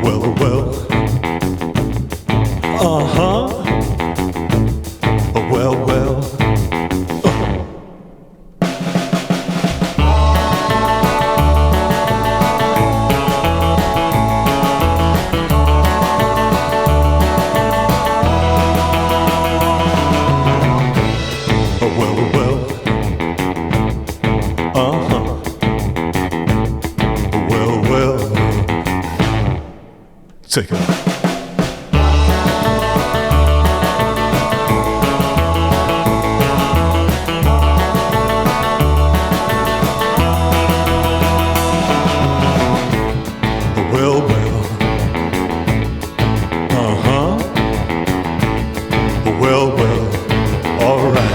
well, well. Uh-huh. Well, well. Well, well. Uh-huh. Well, well. Take it out. Well, well. Uh-huh. Well, well. All right.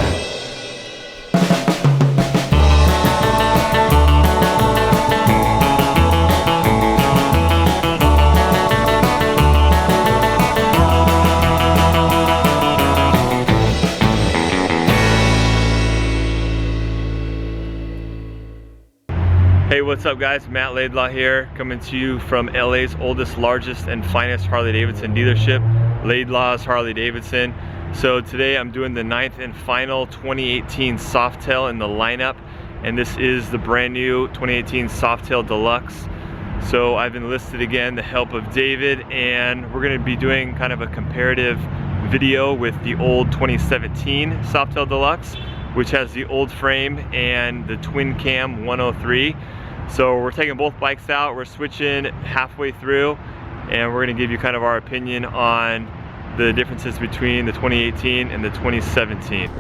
Hey, what's up guys? Matt Laidlaw here, coming to you from LA's oldest, largest, and finest Harley-Davidson dealership, Laidlaw's Harley-Davidson. So today I'm doing the 9th and final 2018 Softail in the lineup, and this is the brand new 2018 Softail Deluxe. So I've enlisted again the help of David, and we're going to be doing kind of a comparative video with the old 2017 Softail Deluxe, which has the old frame and the twin cam 103. So we're taking both bikes out, we're switching halfway through, and we're gonna give you kind of our opinion on the differences between the 2018 and the 2017.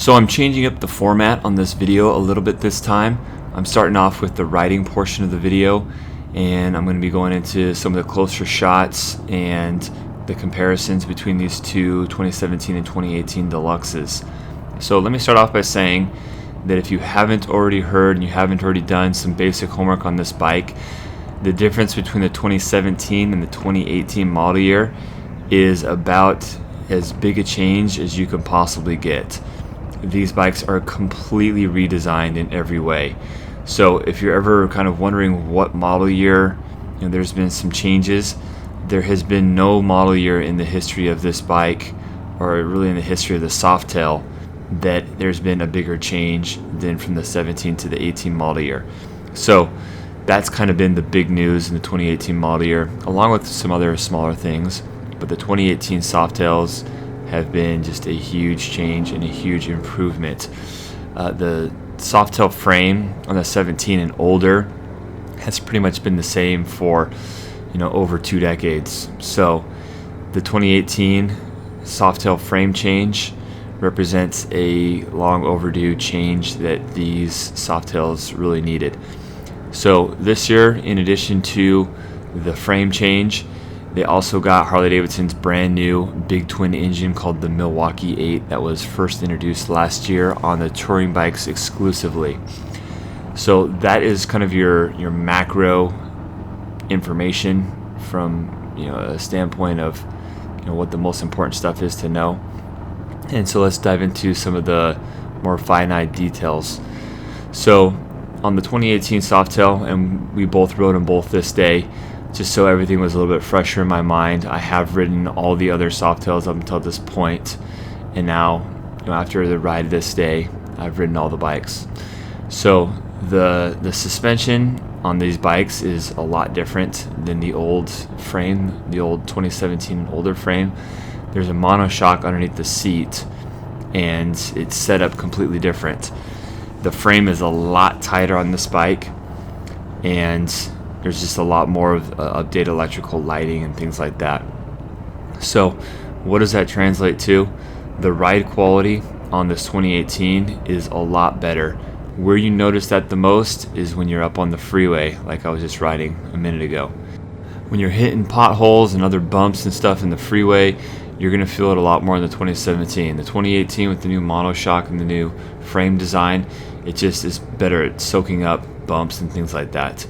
So I'm changing up the format on this video a little bit this time. I'm starting off with the riding portion of the video, and I'm going to be going into some of the closer shots and the comparisons between these two 2017 and 2018 Deluxes. So let me start off by saying that if you haven't already heard and you haven't already done some basic homework on this bike, the difference between the 2017 and the 2018 model year is about as big a change as you can possibly get. These bikes are completely redesigned in every way. So if you're ever kind of wondering what model year, there's been some changes. There has been no model year in the history of this bike, or really in the history of the Softail, that there's been a bigger change than from the 17 to the 18 model year. So that's kind of been the big news in the 2018 model year, along with some other smaller things. But the 2018 Softails have been just a huge change and a huge improvement. The Softail frame on the 17 and older has pretty much been the same for over 2 decades. So the 2018 Softail frame change represents a long overdue change that these Softails really needed. So this year, in addition to the frame change, they also got Harley-Davidson's brand new big twin engine called the Milwaukee 8 that was first introduced last year on the touring bikes exclusively. So that is kind of your macro information from a standpoint of what the most important stuff is to know. And so let's dive into some of the more finite details. So on the 2018 Softail, and we both rode them both this day, just so everything was a little bit fresher in my mind, I have ridden all the other Softails up until this point, and now after the ride this day, I've ridden all the bikes. So the suspension on these bikes is a lot different than the old frame, the old 2017 and older frame. There's a monoshock underneath the seat, and it's set up completely different. The frame is a lot tighter on this bike, and there's just a lot more of updated electrical lighting and things like that. So what does that translate to? The ride quality on this 2018 is a lot better. Where you notice that the most is when you're up on the freeway, like I was just riding a minute ago. When you're hitting potholes and other bumps and stuff in the freeway, you're going to feel it a lot more in the 2017. The 2018 with the new monoshock and the new frame design, it just is better at soaking up bumps and things like that.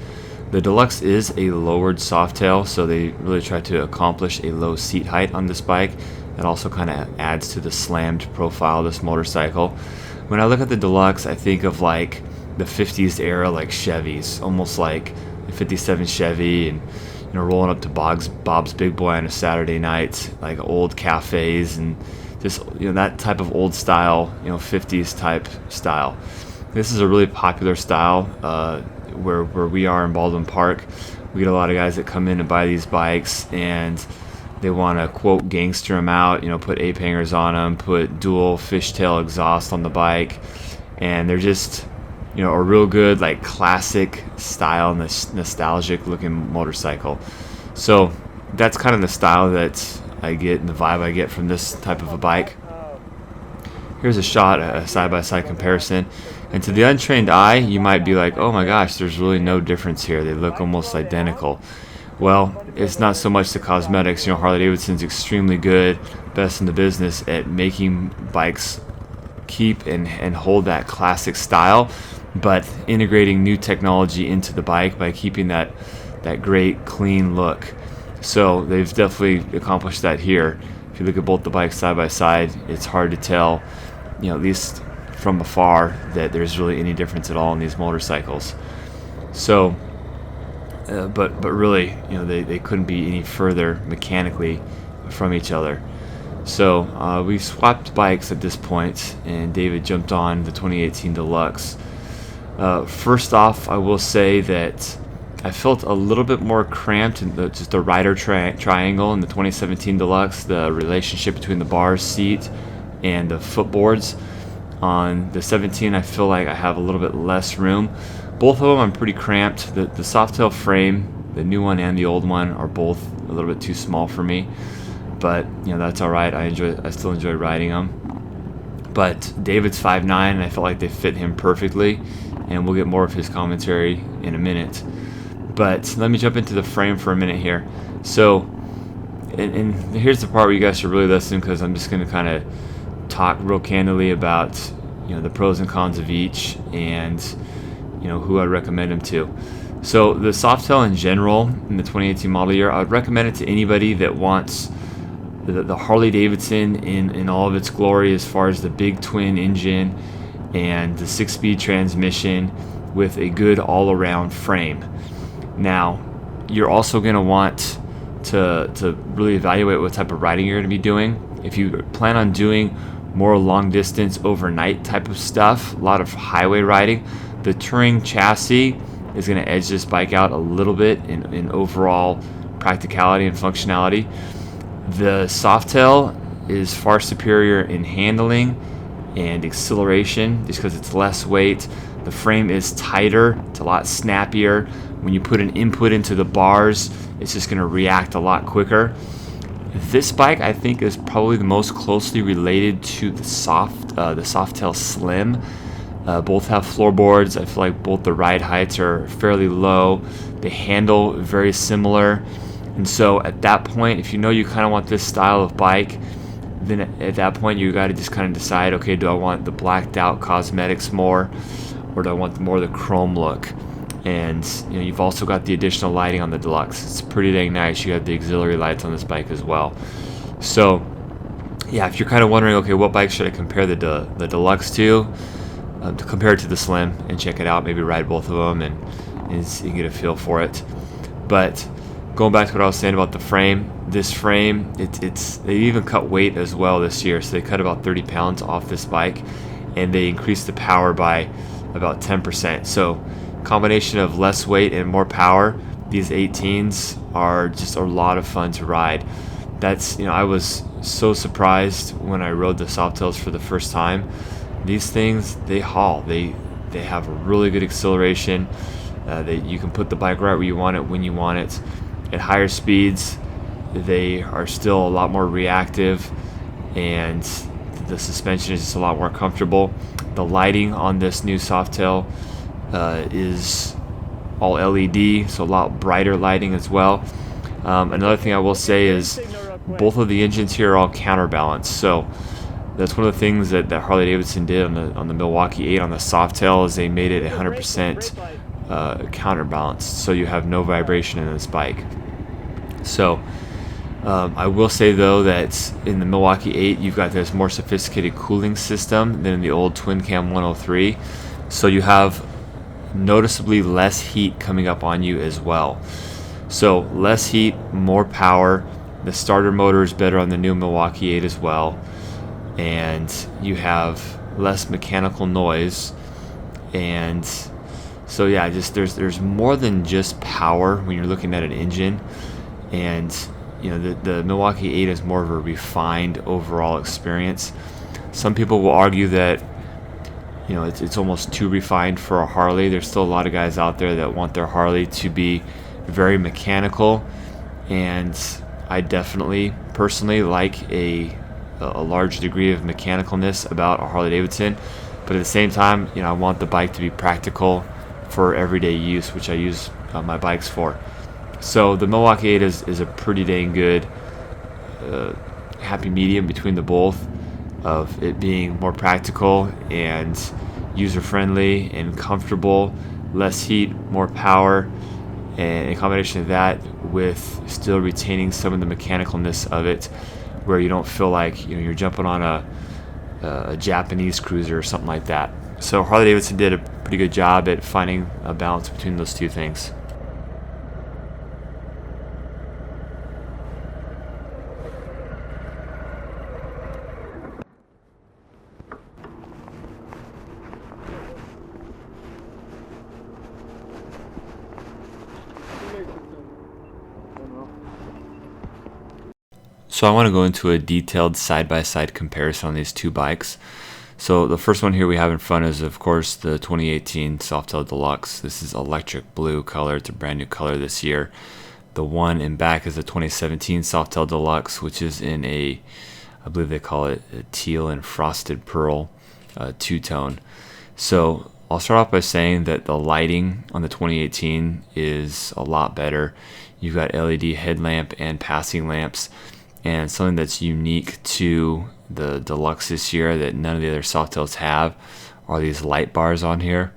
The Deluxe is a lowered Softail, so they really try to accomplish a low seat height on this bike. That also kind of adds to the slammed profile of this motorcycle. When I look at the Deluxe, I think of like the 50s era, like Chevys, almost like the 57 Chevy, and rolling up to Bob's Big Boy on a Saturday night, like old cafes, and just that type of old style, 50s type style. This is a really popular style. Where we are in Baldwin Park, we get a lot of guys that come in and buy these bikes, and they want to quote gangster them out, put ape hangers on them, put dual fishtail exhaust on the bike, and they're just a real good, like, classic style, nostalgic looking motorcycle. So that's kind of the style that I get and the vibe I get from this type of a bike. Here's a shot, a side-by-side comparison. And to the untrained eye, you might be like, oh my gosh, there's really no difference here. They look almost identical. Well, it's not so much the cosmetics. Harley-Davidson's extremely good, best in the business at making bikes keep and hold that classic style, but integrating new technology into the bike by keeping that great, clean look. So they've definitely accomplished that here. If you look at both the bikes side by side, it's hard to tell, at least from afar, that there's really any difference at all in these motorcycles. So but really, they couldn't be any further mechanically from each other. So we swapped bikes at this point, and David jumped on the 2018 Deluxe. First off, I will say that I felt a little bit more cramped in just the rider triangle in the 2017 Deluxe, the relationship between the bar seat and the footboards. On the 17, I feel like I have a little bit less room. Both of them I'm pretty cramped. The Softail frame, the new one and the old one, are both a little bit too small for me. But that's all right. I still enjoy riding them. But David's 5'9", and I felt like they fit him perfectly, and we'll get more of his commentary in a minute. But let me jump into the frame for a minute here. So, and here's the part where you guys should really listen, because I'm just going to kind of talk real candidly about, you know, the pros and cons of each, and, you know, who I'd recommend them to. So the Softail in general, in the 2018 model year, I would recommend it to anybody that wants the Harley-Davidson in all of its glory, as far as the big twin engine and the 6-speed transmission with a good all-around frame. Now, you're also going to want to really evaluate what type of riding you're going to be doing. If you plan on doing more long distance overnight type of stuff, a lot of highway riding, the Touring chassis is going to edge this bike out a little bit in overall practicality and functionality. The Softail is far superior in handling and acceleration, just because it's less weight. The frame is tighter, it's a lot snappier. When you put an input into the bars, it's just going to react a lot quicker. This bike, I think, is probably the most closely related to the Softail Slim. Both have floorboards. I feel like both the ride heights are fairly low. They handle very similar. And so at that point, if you know you kind of want this style of bike, then at that point you got to just kind of decide, okay, do I want the blacked out cosmetics more, or do I want more of the chrome look? And you know, you've also got the additional lighting on the Deluxe. It's pretty dang nice. You have the auxiliary lights on this bike as well. So yeah, if you're kind of wondering, okay, what bike should I compare the Deluxe to compare it to the Slim, and check it out, maybe ride both of them and get a feel for it. But going back to what I was saying about the frame, this frame, they even cut weight as well this year. So they cut about 30 pounds off this bike, and they increased the power by about 10%. So combination of less weight and more power, these 18s are just a lot of fun to ride. That's, you know, I was so surprised when I rode the Softails for the first time. These things, they haul. They have a really good acceleration. You can put the bike right where you want it, when you want it. At higher speeds, they are still a lot more reactive, and the suspension is just a lot more comfortable. The lighting on this new Softail is all LED, so a lot brighter lighting as well. Another thing I will say is both of the engines here are all counterbalanced. So that's one of the things that Harley-Davidson did on the Milwaukee 8 on the Softail, is they made it 100% counterbalanced, so you have no vibration in this bike. So I will say though that in the Milwaukee 8 you've got this more sophisticated cooling system than in the old Twin Cam 103, so you have noticeably less heat coming up on you as well. So less heat, more power. The starter motor is better on the new Milwaukee 8 as well, and you have less mechanical noise. And so yeah, just there's more than just power when you're looking at an engine. And you know, the Milwaukee 8 is more of a refined overall experience. Some people will argue that, you know, it's almost too refined for a Harley. There's still a lot of guys out there that want their Harley to be very mechanical, and I definitely personally like a large degree of mechanicalness about a Harley-Davidson. But at the same time, you know, I want the bike to be practical for everyday use, which I use my bikes for. So the Milwaukee 8 is a pretty dang good happy medium between the both, of it being more practical and user-friendly and comfortable, less heat, more power, and a combination of that with still retaining some of the mechanicalness of it, where you don't feel like, you know, you're jumping on a Japanese cruiser or something like that. So Harley-Davidson did a pretty good job at finding a balance between those two things. So I want to go into a detailed side-by-side comparison on these two bikes. So the first one here we have in front is, of course, the 2018 Softail Deluxe. This is electric blue color. It's a brand new color this year. The one in back is the 2017 Softail Deluxe, which is in a I believe they call it a teal and frosted pearl two-tone. So I'll start off by saying that the lighting on the 2018 is a lot better. You've got LED headlamp and passing lamps, and something that's unique to the Deluxe this year that none of the other Softails have are these light bars on here.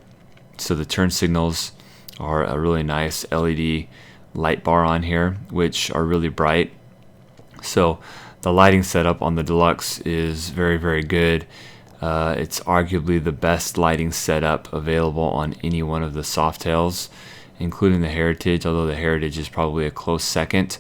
So the turn signals are a really nice LED light bar on here, which are really bright. So the lighting setup on the Deluxe is very, very good. It's arguably the best lighting setup available on any one of the Softails, including the Heritage, although the Heritage is probably a close second.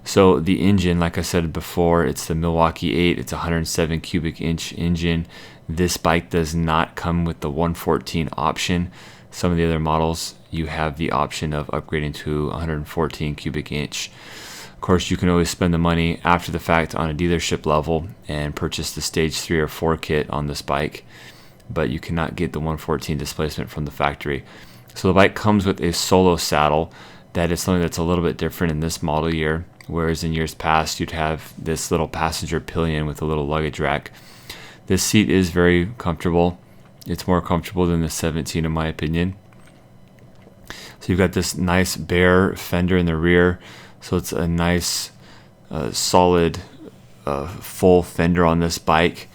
So the engine, like I said before, it's the Milwaukee 8. It's a 107 cubic inch engine. This bike does not come with the 114 option. Some of the other models, you have the option of upgrading to 114 cubic inch. Of course, you can always spend the money after the fact on a dealership level and purchase the stage 3 or 4 kit on this bike, but you cannot get the 114 displacement from the factory. So the bike comes with a solo saddle. That is something that's a little bit different in this model year, whereas in years past you'd have this little passenger pillion with a little luggage rack. This seat is very comfortable. It's more comfortable than the 17 in my opinion. So you've got this nice bare fender in the rear, so it's a nice solid full fender on this bike.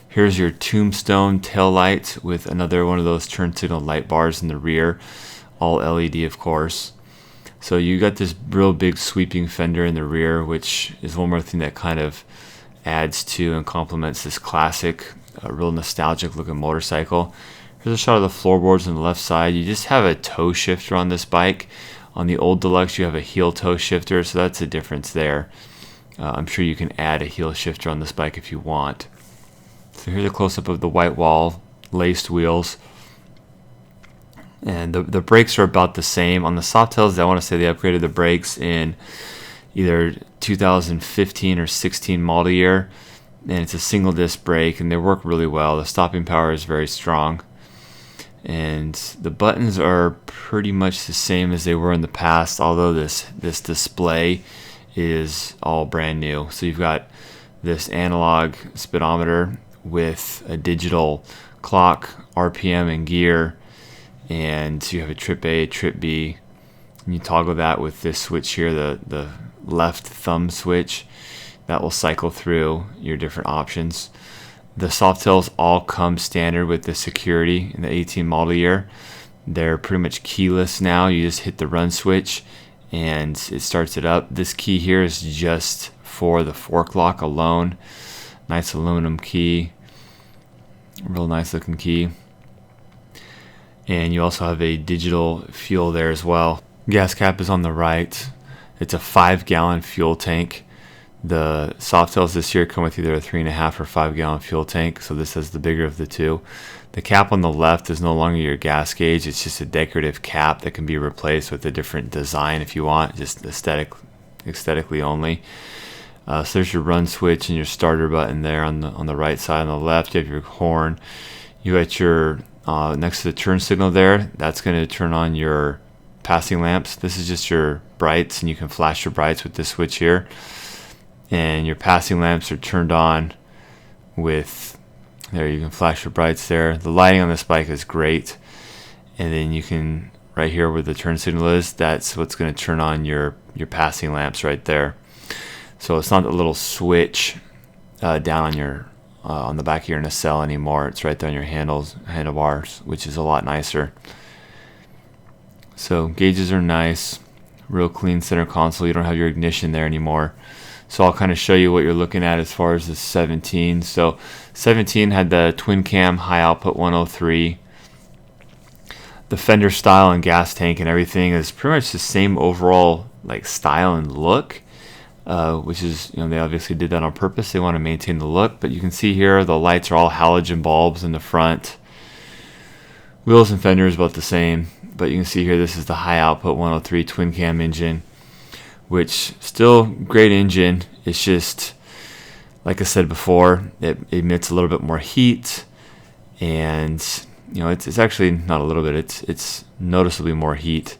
Here's your tombstone tail light with another one of those turn signal light bars in the rear, all LED of course. So you got this real big sweeping fender in the rear, which is one more thing that kind of adds to and complements this classic, real nostalgic looking motorcycle. Here's a shot of the floorboards on the left side. You just have a toe shifter on this bike. On the old Deluxe you have a heel toe shifter, so that's a difference there. I'm sure you can add a heel shifter on this bike if you want. So here's a close-up of the white wall, laced wheels. And the brakes are about the same. On the Softails, I want to say they upgraded the brakes in either 2015 or 16 model year. And it's a single disc brake, and they work really well. The stopping power is very strong. And the buttons are pretty much the same as they were in the past, although this display is all brand new. So you've got this analog speedometer with a digital clock, RPM, and gear, and you have a trip A, trip B, and you toggle that with this switch here, the left thumb switch. That will cycle through your different options. The Softails all come standard with the security in the 18 model year. They're pretty much keyless now. You just hit the run switch and it starts it up. This key here is just for the fork lock alone. Nice aluminum key, real nice looking key. And you also have a digital fuel there as well. Gas cap is on the right. It's a 5-gallon fuel tank. The Softails this year come with either a 3.5 or 5-gallon fuel tank, so this is the bigger of the two. The cap on the left is no longer your gas gauge. It's just a decorative cap that can be replaced with a different design if you want, just aesthetically only. So there's your run switch and your starter button there on the right side. On the left you have your horn. You got your next to the turn signal there, that's going to turn on your passing lamps. This is just your brights, and you can flash your brights with this switch here. And your passing lamps are turned on with, there you can flash your brights there. The lighting on this bike is great. And then you can, right here where the turn signal is, that's what's going to turn on your passing lamps right there. So it's not a little switch down on your on the back of your nacelle anymore. It's right there on your handlebars, which is a lot nicer. So gauges are nice, real clean center console. You don't have your ignition there anymore. So I'll kind of show you what you're looking at as far as the 17. So 17 had the twin cam high output 103. The fender style and gas tank and everything is pretty much the same overall like style and look, which is, you know, they obviously did that on purpose. They want to maintain the look, but you can see here the lights are all halogen bulbs in the front. Wheels and fenders about the same, but you can see here this is the high output 103 twin cam engine, which still great engine. It's just, like I said before, it emits a little bit more heat, and you know it's actually not a little bit. It's noticeably more heat.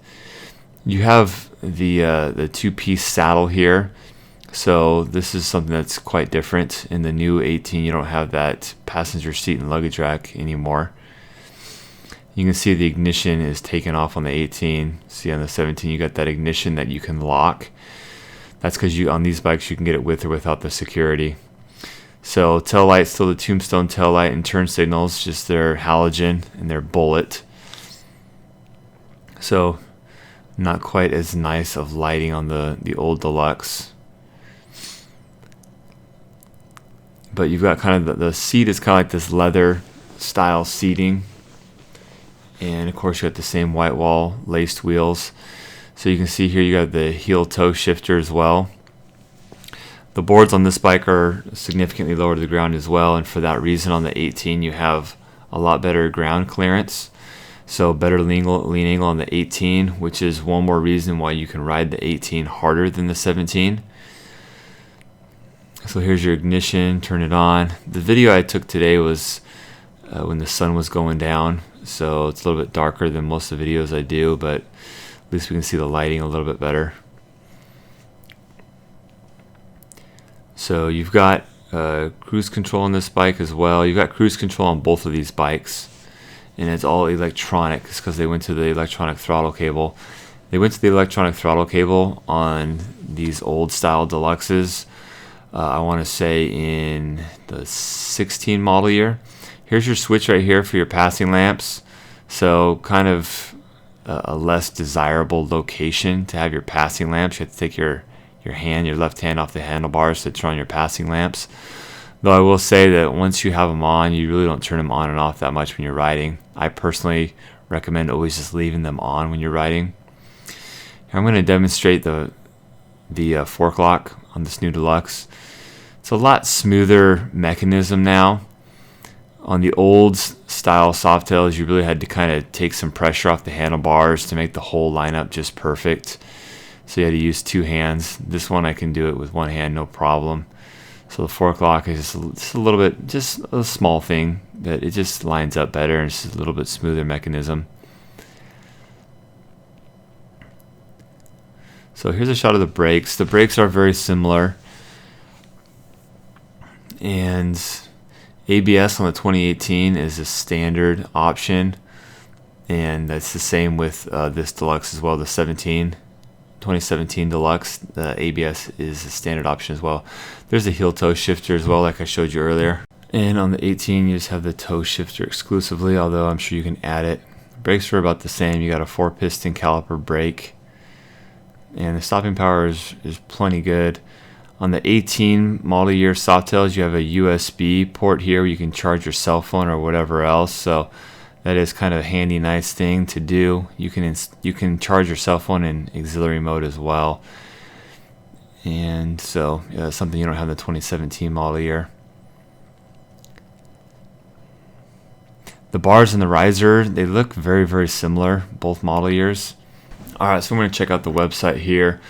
You have the two-piece saddle here, So this is something that's quite different. In the new 18, you don't have that passenger seat and luggage rack anymore. You can see the ignition is taken off on the 18. See on the 17, you got that ignition that you can lock. That's because on these bikes you can get it with or without the security. So tail light, still the Tombstone tail light, and turn signals, just their halogen and their bullet. So not quite as nice of lighting on the old Deluxe. But you've got kind of the seat is kind of like this leather style seating. And of course you got the same white wall laced wheels. So you can see here you got the heel toe shifter as well. The boards on this bike are significantly lower to the ground as well, and for that reason on the 18 you have a lot better ground clearance. So better lean angle on the 18, which is one more reason why you can ride the 18 harder than the 17. So here's your ignition, turn it on. The video I took today was when the sun was going down, so it's a little bit darker than most of the videos I do, but at least we can see the lighting a little bit better. So you've got cruise control on this bike as well. You've got cruise control on both of these bikes, and it's all electronic because they went to the electronic throttle cable. They went to the electronic throttle cable on these old style Deluxes. I want to say in the 16 model year. Here's your switch right here for your passing lamps. So kind of a less desirable location to have your passing lamps. You have to take your left hand off the handlebars to turn on your passing lamps. Though I will say that once you have them on, you really don't turn them on and off that much when you're riding. I personally recommend always just leaving them on when you're riding. Here I'm going to demonstrate the fork lock on this new Deluxe. It's a lot smoother mechanism now. On the old style Softails, you really had to kind of take some pressure off the handlebars to make the whole lineup just perfect. So you had to use two hands. This one I can do it with one hand, no problem. So the fork lock is just a little bit, just a small thing, but it just lines up better and it's just a little bit smoother mechanism. So here's a shot of the brakes. The brakes are very similar. And ABS on the 2018 is a standard option, and that's the same with this Deluxe as well. The 2017 Deluxe, the ABS is a standard option as well. There's a heel toe shifter as well, like I showed you earlier. And on the 18 you just have the toe shifter exclusively, although I'm sure you can add it. Brakes are about the same. You got a 4-piston caliper brake, and the stopping power is plenty good. On the 18 model year Softails, you have a USB port here where you can charge your cell phone or whatever else. So that is kind of a handy, nice thing to do. You can charge your cell phone in auxiliary mode as well. And so that's something you don't have in the 2017 model year. The bars and the riser, they look very, very similar, both model years. All right, so I'm going to check out the website here.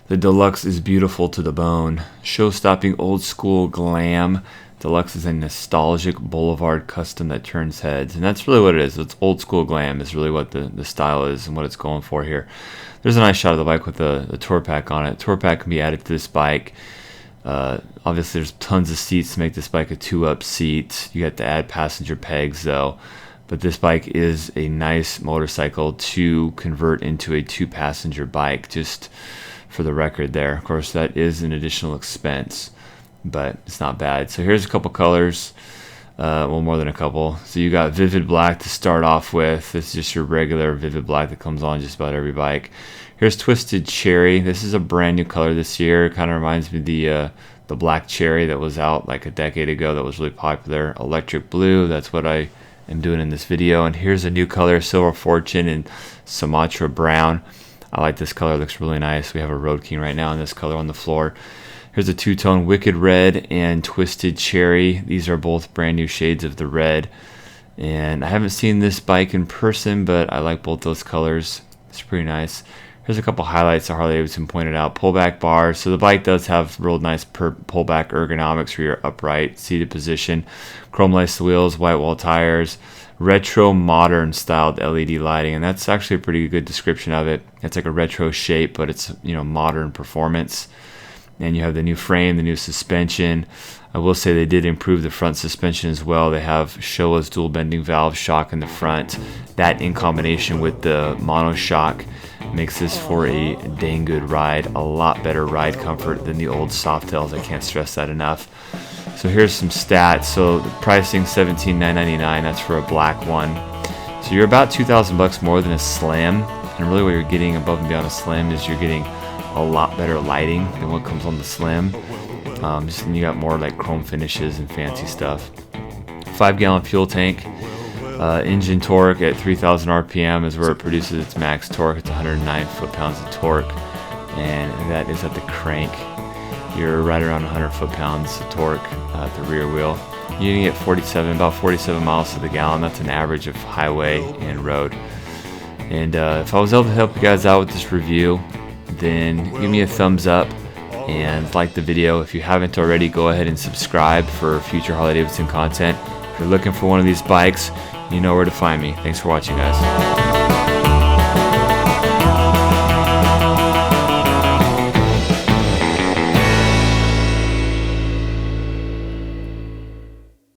The Deluxe is beautiful to the bone. Show-stopping old school glam. Deluxe is a nostalgic boulevard custom that turns heads. And that's really what it is. It's old school glam is really what the style is and what it's going for here. There's a nice shot of the bike with the tour pack on it. Tour pack can be added to this bike. Obviously there's tons of seats to make this bike a 2-up seat. You have to add passenger pegs though. But this bike is a nice motorcycle to convert into a 2-passenger bike, just for the record there. Of course, that is an additional expense, but it's not bad. So here's a couple colors, well, more than a couple. So you got vivid black to start off with. This is just your regular vivid black that comes on just about every bike. Here's twisted cherry. This is a brand new color this year. It kind of reminds me of the black cherry that was out like a decade ago that was really popular. Electric blue, that's what I am doing in this video. And here's a new color, Silver Fortune and Sumatra brown. I like this color, it looks really nice. We have a Road King right now in this color on the floor. Here's a two-tone Wicked Red and Twisted Cherry. These are both brand new shades of the red. And I haven't seen this bike in person, but I like both those colors. It's pretty nice. Here's a couple highlights that Harley-Davidson pointed out. Pullback bars. So the bike does have real nice pullback ergonomics for your upright seated position. Chrome laced wheels, white wall tires. Retro modern styled LED lighting, and that's actually a pretty good description of it. It's like a retro shape, but it's modern performance. and you have the new frame, the new suspension. I will say they did improve the front suspension as well. They have Show's dual bending valve shock in the front. That in combination with the mono shock makes this for a dang good ride. A lot better ride comfort than the old Softails. I can't stress that enough. So here's some stats. So the pricing $17,999. That's for a black one. So you're about $2,000 more than a Slim. And really what you're getting above and beyond a Slim is you're getting a lot better lighting than what comes on the Slim. Just you got more like chrome finishes and fancy stuff. 5-gallon fuel tank. Engine torque at 3,000 RPM is where it produces its max torque. It's 109 foot-pounds of torque, and that is at the crank. You're right around 100 foot-pounds of torque at the rear wheel. You can get about 47 miles to the gallon. That's an average of highway and road. And if I was able to help you guys out with this review, then give me a thumbs up and like the video. If you haven't already, go ahead and subscribe for future Harley-Davidson content. If you're looking for one of these bikes, you know where to find me. Thanks for watching, guys.